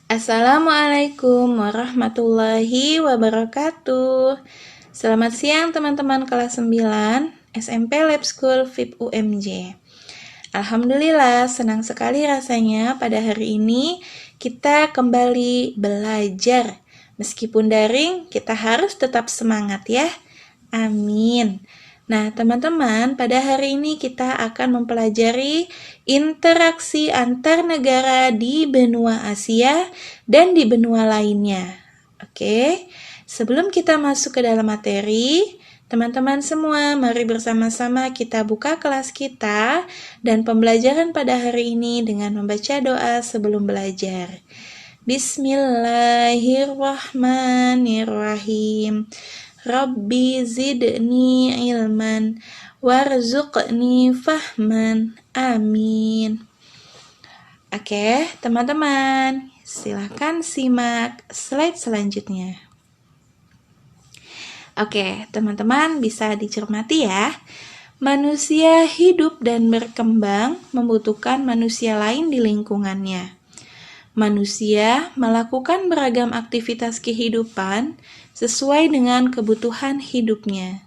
Assalamualaikum warahmatullahi wabarakatuh. Selamat siang teman-teman kelas 9 SMP Lab School VIP UMJ. Alhamdulillah, senang sekali rasanya pada hari ini kita kembali belajar. Meskipun daring, kita harus tetap semangat ya. Amin. Nah, teman-teman, pada hari ini kita akan mempelajari interaksi antar negara di benua Asia dan di benua lainnya. Oke, sebelum kita masuk ke dalam materi, teman-teman semua, mari bersama-sama kita buka kelas kita dan pembelajaran pada hari ini dengan membaca doa sebelum belajar. Bismillahirrahmanirrahim. Rabbi zidni ilman warzuqni fahman. Amin. Oke, teman-teman, silakan simak slide selanjutnya. Oke, teman-teman bisa dicermati ya. Manusia hidup dan berkembang membutuhkan manusia lain di lingkungannya. Manusia melakukan beragam aktivitas kehidupan sesuai dengan kebutuhan hidupnya.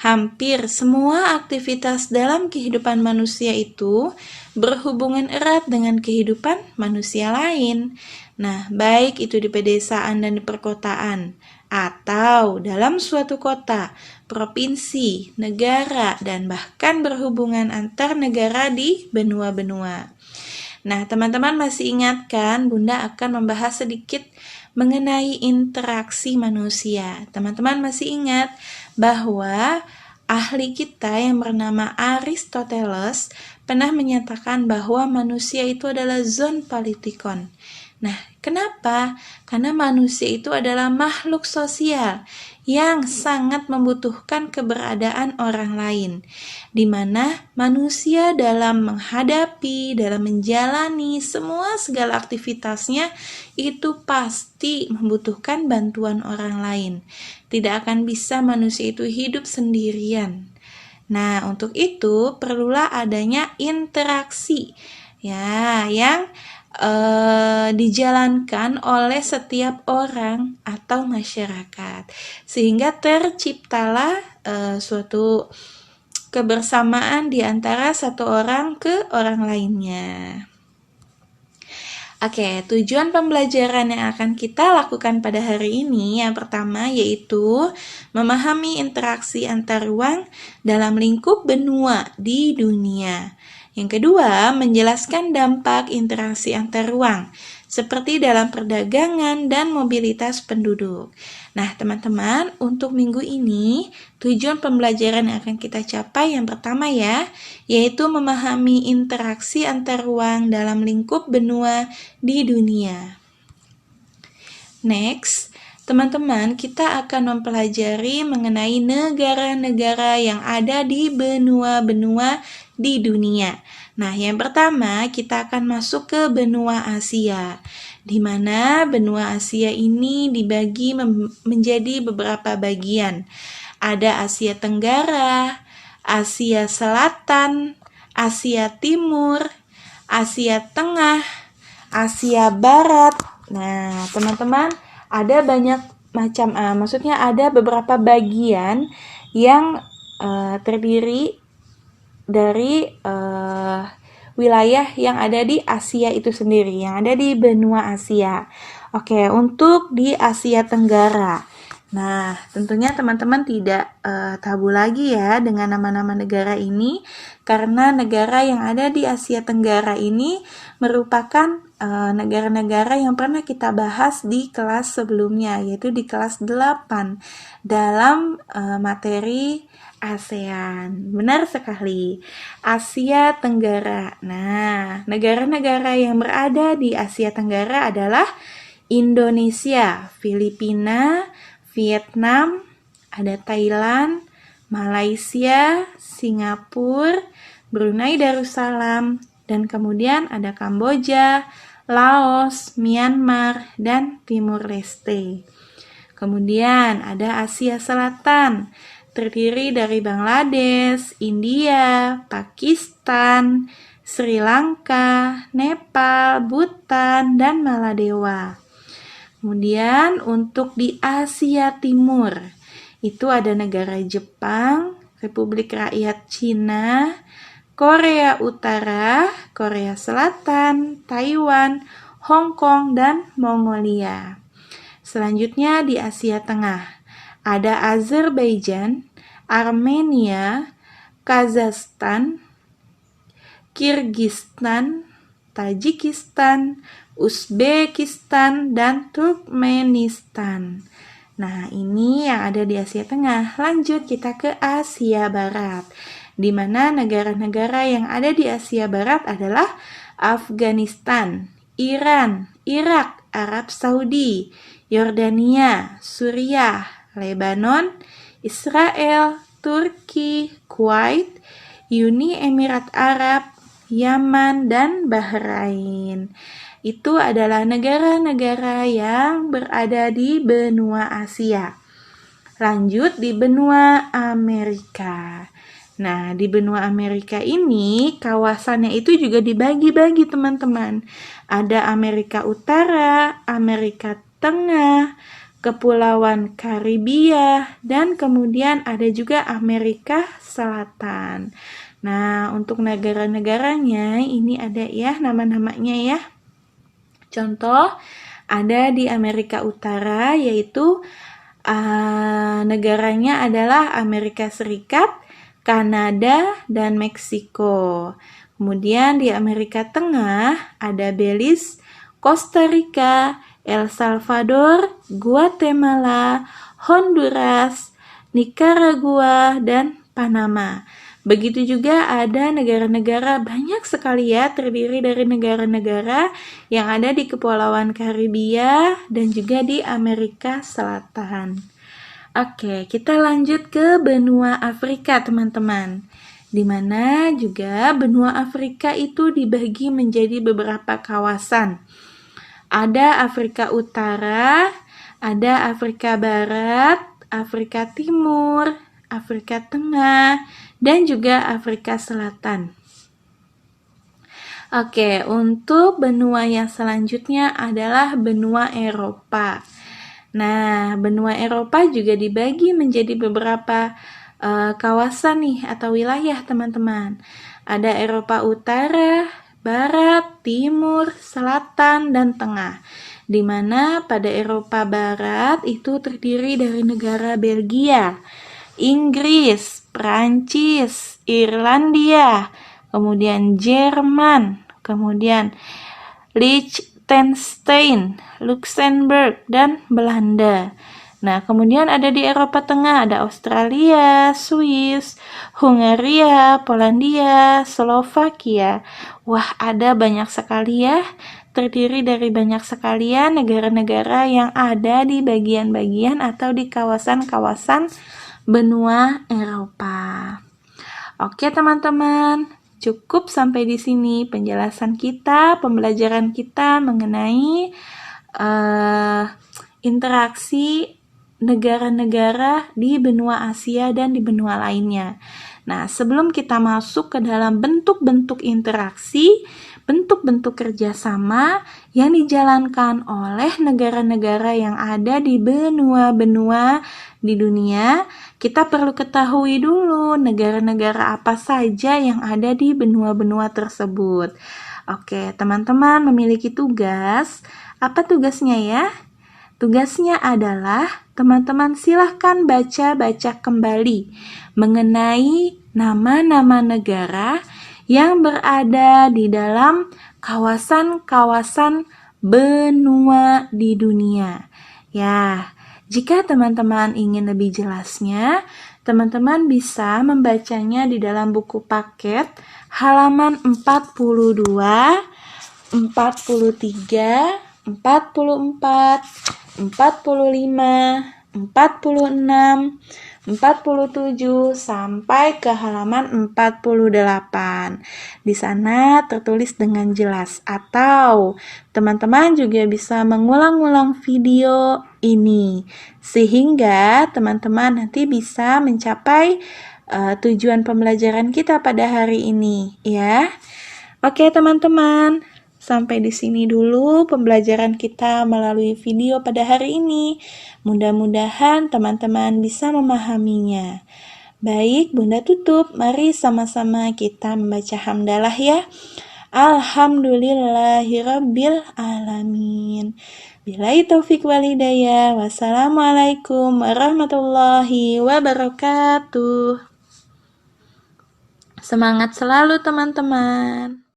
Hampir semua aktivitas dalam kehidupan manusia itu berhubungan erat dengan kehidupan manusia lain. Nah, baik itu di pedesaan dan di perkotaan, atau dalam suatu kota, provinsi, negara, dan bahkan berhubungan antar negara di benua-benua. Nah, teman-teman masih ingat kan, Bunda akan membahas sedikit mengenai interaksi manusia. Teman-teman masih ingat bahwa ahli kita yang bernama Aristoteles pernah menyatakan bahwa manusia itu adalah zoon politikon. Nah, kenapa? Karena manusia itu adalah makhluk sosial yang sangat membutuhkan keberadaan orang lain, di mana manusia dalam menghadapi, dalam menjalani segala aktivitasnya itu pasti membutuhkan bantuan orang lain. Tidak akan bisa manusia itu hidup sendirian. Nah, untuk itu perlulah adanya interaksi ya, yang dijalankan oleh setiap orang atau masyarakat, sehingga terciptalah suatu kebersamaan di antara satu orang ke orang lainnya. Oke, tujuan pembelajaran yang akan kita lakukan pada hari ini yang pertama yaitu memahami interaksi antar ruang dalam lingkup benua di dunia. Yang kedua, menjelaskan dampak interaksi antar ruang, seperti dalam perdagangan dan mobilitas penduduk. Nah, teman-teman, untuk minggu ini, tujuan pembelajaran yang akan kita capai yang pertama ya, yaitu memahami interaksi antar ruang dalam lingkup benua di dunia. Next, teman-teman, kita akan mempelajari mengenai negara-negara yang ada di benua-benua di dunia. Nah, yang pertama kita akan masuk ke benua Asia, di mana benua Asia ini dibagi menjadi beberapa bagian. Ada Asia Tenggara, Asia Selatan, Asia Timur, Asia Tengah, Asia Barat. Nah, teman-teman, ada banyak macam, maksudnya ada beberapa bagian yang terdiri dari wilayah yang ada di Asia itu sendiri, yang ada di benua Asia. Oke, untuk di Asia Tenggara. Nah, tentunya teman-teman tidak tabu lagi ya dengan nama-nama negara ini, karena negara yang ada di Asia Tenggara ini merupakan negara-negara yang pernah kita bahas di kelas sebelumnya, yaitu di kelas 8 dalam materi ASEAN. Benar sekali, Asia Tenggara. Nah, negara-negara yang berada di Asia Tenggara adalah Indonesia, Filipina, Vietnam, ada Thailand, Malaysia, Singapura, Brunei Darussalam, dan kemudian ada Kamboja, Laos, Myanmar, dan Timur Leste. Kemudian ada Asia Selatan, terdiri dari Bangladesh, India, Pakistan, Sri Lanka, Nepal, Bhutan, dan Maladewa. Kemudian untuk di Asia Timur, itu ada negara Jepang, Republik Rakyat Cina, Korea Utara, Korea Selatan, Taiwan, Hong Kong, dan Mongolia. Selanjutnya di Asia Tengah, ada Azerbaijan, Armenia, Kazakhstan, Kirgistan, Tajikistan, Uzbekistan, dan Turkmenistan. Nah, ini yang ada di Asia Tengah. Lanjut kita ke Asia Barat, di mana negara-negara yang ada di Asia Barat adalah Afghanistan, Iran, Irak, Arab Saudi, Yordania, Suriah, Lebanon, Israel, Turki, Kuwait, Uni Emirat Arab, Yaman, dan Bahrain. Itu adalah negara-negara yang berada di benua Asia. Lanjut di benua Amerika. Nah, di benua Amerika ini kawasannya itu juga dibagi-bagi teman-teman. Ada Amerika Utara, Amerika Tengah, Kepulauan Karibia, dan kemudian ada juga Amerika Selatan. Nah, untuk negara-negaranya ini ada ya nama-namanya ya. Contoh, ada di Amerika Utara yaitu negaranya adalah Amerika Serikat, Kanada, dan Meksiko. Kemudian di Amerika Tengah ada Belize, Costa Rica, El Salvador, Guatemala, Honduras, Nicaragua, dan Panama. Begitu juga ada negara-negara banyak sekali ya, terdiri dari negara-negara yang ada di Kepulauan Karibia dan juga di Amerika Selatan. Oke, kita lanjut ke benua Afrika teman-teman. Di mana juga benua Afrika itu dibagi menjadi beberapa kawasan. Ada Afrika Utara, ada Afrika Barat, Afrika Timur, Afrika Tengah, dan juga Afrika Selatan. Oke, untuk benua yang selanjutnya adalah benua Eropa. Nah, benua Eropa juga dibagi menjadi beberapa kawasan nih atau wilayah teman-teman. Ada Eropa Utara, Barat, Timur, Selatan, dan Tengah. Di mana pada Eropa Barat itu terdiri dari negara Belgia, Inggris, Prancis, Irlandia, kemudian Jerman, kemudian Liechtenstein, Luxembourg, dan Belanda. Nah, kemudian ada di Eropa Tengah, ada Australia, Swiss, Hungaria, Polandia, Slovakia. Wah, ada banyak sekali ya, terdiri dari banyak sekali ya negara-negara yang ada di bagian-bagian atau di kawasan-kawasan benua Eropa. Oke teman-teman, cukup sampai di sini penjelasan kita, pembelajaran kita mengenai interaksi negara-negara di benua Asia dan di benua lainnya. Nah, sebelum kita masuk ke dalam bentuk-bentuk interaksi, bentuk-bentuk kerjasama yang dijalankan oleh negara-negara yang ada di benua-benua di dunia, kita perlu ketahui dulu negara-negara apa saja yang ada di benua-benua tersebut. Oke, teman-teman memiliki tugas. Apa tugasnya ya? Tugasnya adalah teman-teman silahkan baca-baca kembali mengenai nama-nama negara yang berada di dalam kawasan-kawasan benua di dunia. Ya, jika teman-teman ingin lebih jelasnya, teman-teman bisa membacanya di dalam buku paket halaman 42, 43, 44, 45, 46, 47 sampai ke halaman 48. Di sana tertulis dengan jelas, atau teman-teman juga bisa mengulang-ulang video ini sehingga teman-teman nanti bisa mencapai tujuan pembelajaran kita pada hari ini ya. Oke teman-teman, sampai di sini dulu pembelajaran kita melalui video pada hari ini. Mudah-mudahan teman-teman bisa memahaminya. Baik, Bunda tutup. Mari sama-sama kita membaca hamdalah ya. Alhamdulillahirabbil alamin. Billahi taufik wal hidayah. Wassalamualaikum warahmatullahi wabarakatuh. Semangat selalu teman-teman.